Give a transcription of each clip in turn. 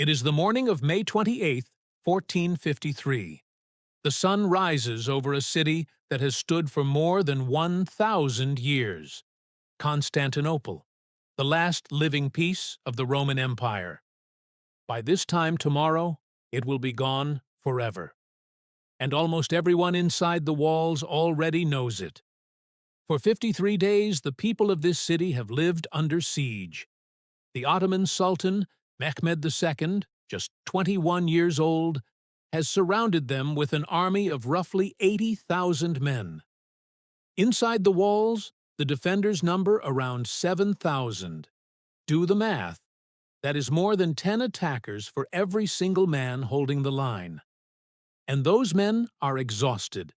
It is the morning of May 28th, 1453. The sun rises over a city that has stood for more than 1,000 years, Constantinople, the last living piece of the Roman Empire. By this time tomorrow, it will be gone forever. And almost everyone inside the walls already knows it. For 53 days, the people of this city have lived under siege. The Ottoman Sultan, Mehmed II, just 21 years old, has surrounded them with an army of roughly 80,000 men. Inside the walls, the defenders number around 7,000. Do the math. That is more than 10 attackers for every single man holding the line. And those men are exhausted.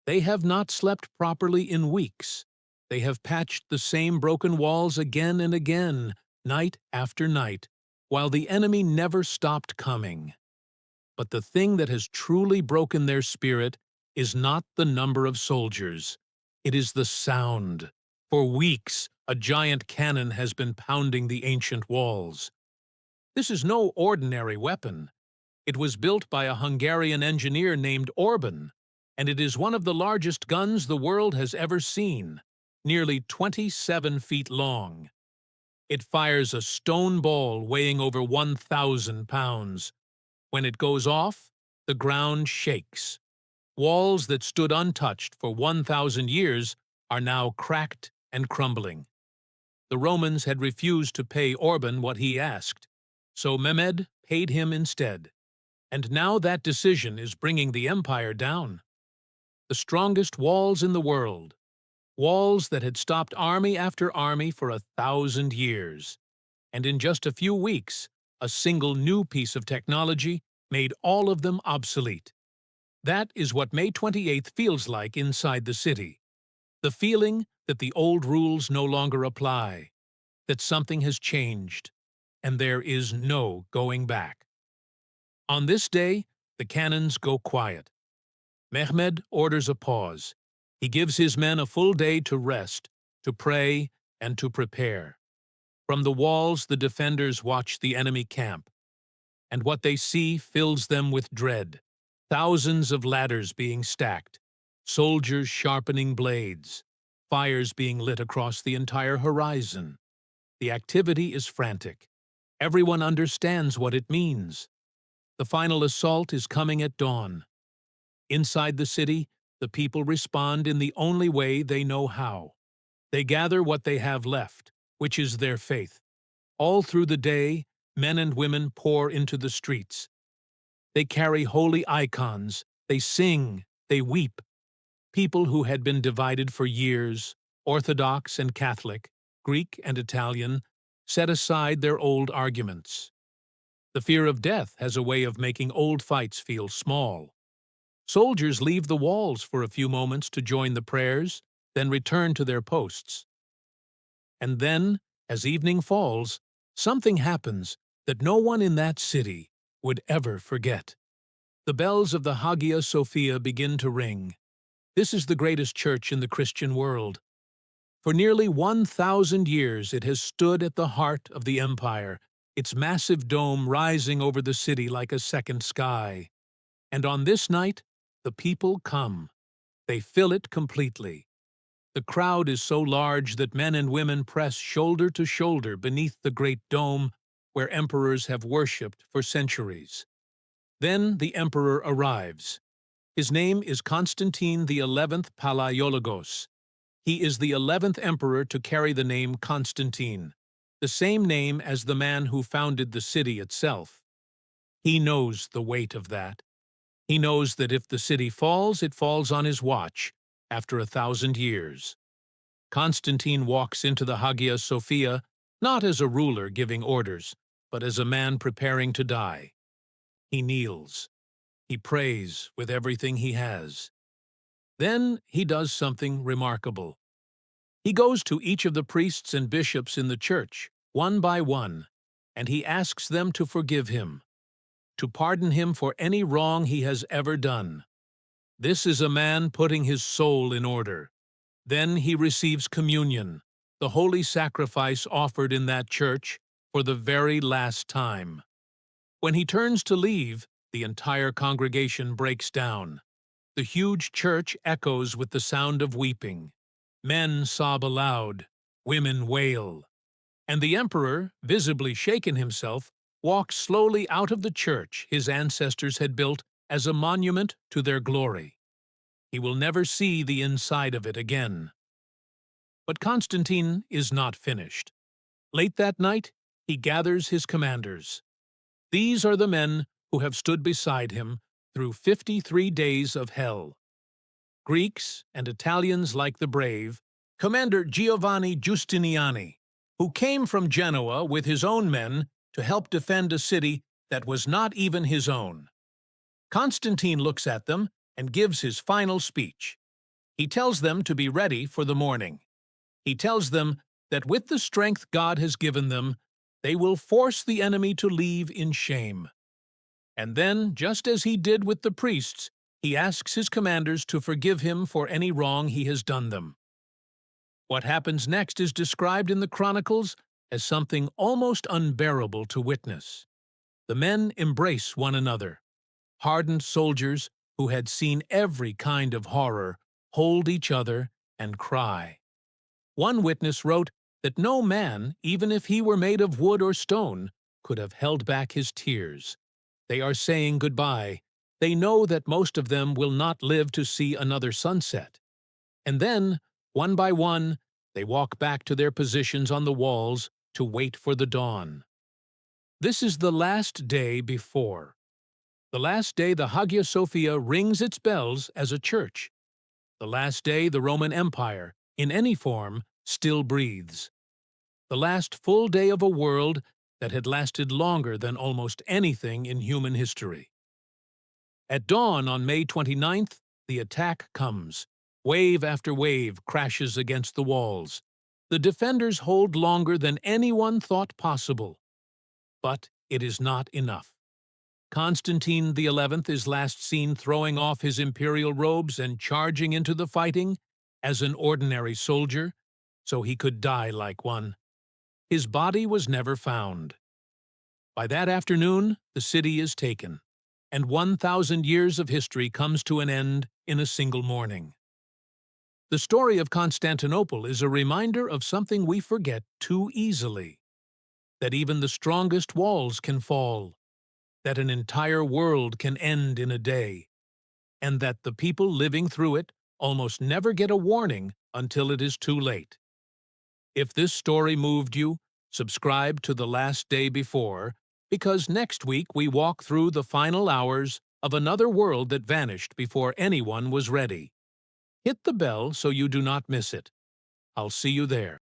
They have not slept properly in weeks. They have patched the same broken walls again and again, night after night, while the enemy never stopped coming. But the thing that has truly broken their spirit is not the number of soldiers. It is the sound. For weeks, a giant cannon has been pounding the ancient walls. This is no ordinary weapon. It was built by a Hungarian engineer named Orban, and it is one of the largest guns the world has ever seen, nearly 27 feet long. It fires a stone ball weighing over 1,000 pounds. When it goes off, the ground shakes. Walls that stood untouched for 1,000 years are now cracked and crumbling. The Romans had refused to pay Orban what he asked, so Mehmed paid him instead. And now that decision is bringing the empire down. The strongest walls in the world, walls that had stopped army after army for 1,000 years. And in just a few weeks, a single new piece of technology made all of them obsolete. That is what May 28th feels like inside the city. The feeling that the old rules no longer apply, that something has changed, and there is no going back. On this day, the cannons go quiet. Mehmed orders a pause. He gives his men a full day to rest, to pray, and to prepare. From the walls, the defenders watch the enemy camp, and what they see fills them with dread. Thousands of ladders being stacked, soldiers sharpening blades, fires being lit across the entire horizon. The activity is frantic. Everyone understands what it means. The final assault is coming at dawn. Inside the city, the people respond in the only way they know how. They gather what they have left, which is their faith. All through the day, men and women pour into the streets. They carry holy icons, they sing, they weep. People who had been divided for years, Orthodox and Catholic, Greek and Italian, set aside their old arguments. The fear of death has a way of making old fights feel small. Soldiers leave the walls for a few moments to join the prayers, then return to their posts. And then, as evening falls, something happens that no one in that city would ever forget. The bells of the Hagia Sophia begin to ring. This is the greatest church in the Christian world. For nearly 1,000 years it has stood at the heart of the empire, its massive dome rising over the city like a second sky. And on this night, the people come. They fill it completely. The crowd is so large that men and women press shoulder to shoulder beneath the great dome where emperors have worshipped for centuries. Then the emperor arrives. His name is Constantine XI Palaiologos. He is the 11th emperor to carry the name Constantine, the same name as the man who founded the city itself. He knows the weight of that. He knows that if the city falls, it falls on his watch, after 1,000 years. Constantine walks into the Hagia Sophia not as a ruler giving orders, but as a man preparing to die. He kneels. He prays with everything he has. Then he does something remarkable. He goes to each of the priests and bishops in the church, one by one, and he asks them to forgive him, to pardon him for any wrong he has ever done. This is a man putting his soul in order. Then he receives communion, the holy sacrifice offered in that church for the very last time. When he turns to leave, the entire congregation breaks down. The huge church echoes with the sound of weeping. Men sob aloud, women wail. And the emperor, visibly shaken himself, walks slowly out of the church his ancestors had built as a monument to their glory. He will never see the inside of it again. But Constantine is not finished. Late that night, he gathers his commanders. These are the men who have stood beside him through 53 days of hell. Greeks and Italians like the brave, Commander Giovanni Giustiniani, who came from Genoa with his own men to help defend a city that was not even his own. Constantine looks at them and gives his final speech. He tells them to be ready for the morning. He tells them that with the strength God has given them, they will force the enemy to leave in shame. And then, just as he did with the priests, he asks his commanders to forgive him for any wrong he has done them. What happens next is described in the Chronicles as something almost unbearable to witness. The men embrace one another. Hardened soldiers who had seen every kind of horror hold each other and cry. One witness wrote that no man, even if he were made of wood or stone, could have held back his tears. They are saying goodbye. They know that most of them will not live to see another sunset. And then, one by one, they walk back to their positions on the walls to wait for the dawn. This is the last day before. The last day the Hagia Sophia rings its bells as a church. The last day the Roman Empire, in any form, still breathes. The last full day of a world that had lasted longer than almost anything in human history. At dawn on May 29th, the attack comes. Wave after wave crashes against the walls. The defenders hold longer than anyone thought possible. But it is not enough. Constantine XI is last seen throwing off his imperial robes and charging into the fighting as an ordinary soldier, so he could die like one. His body was never found. By that afternoon, the city is taken, and 1,000 years of history comes to an end in a single morning. The story of Constantinople is a reminder of something we forget too easily, that even the strongest walls can fall, that an entire world can end in a day, and that the people living through it almost never get a warning until it is too late. If this story moved you, subscribe to The Last Day Before, because next week we walk through the final hours of another world that vanished before anyone was ready. Hit the bell so you do not miss it. I'll see you there.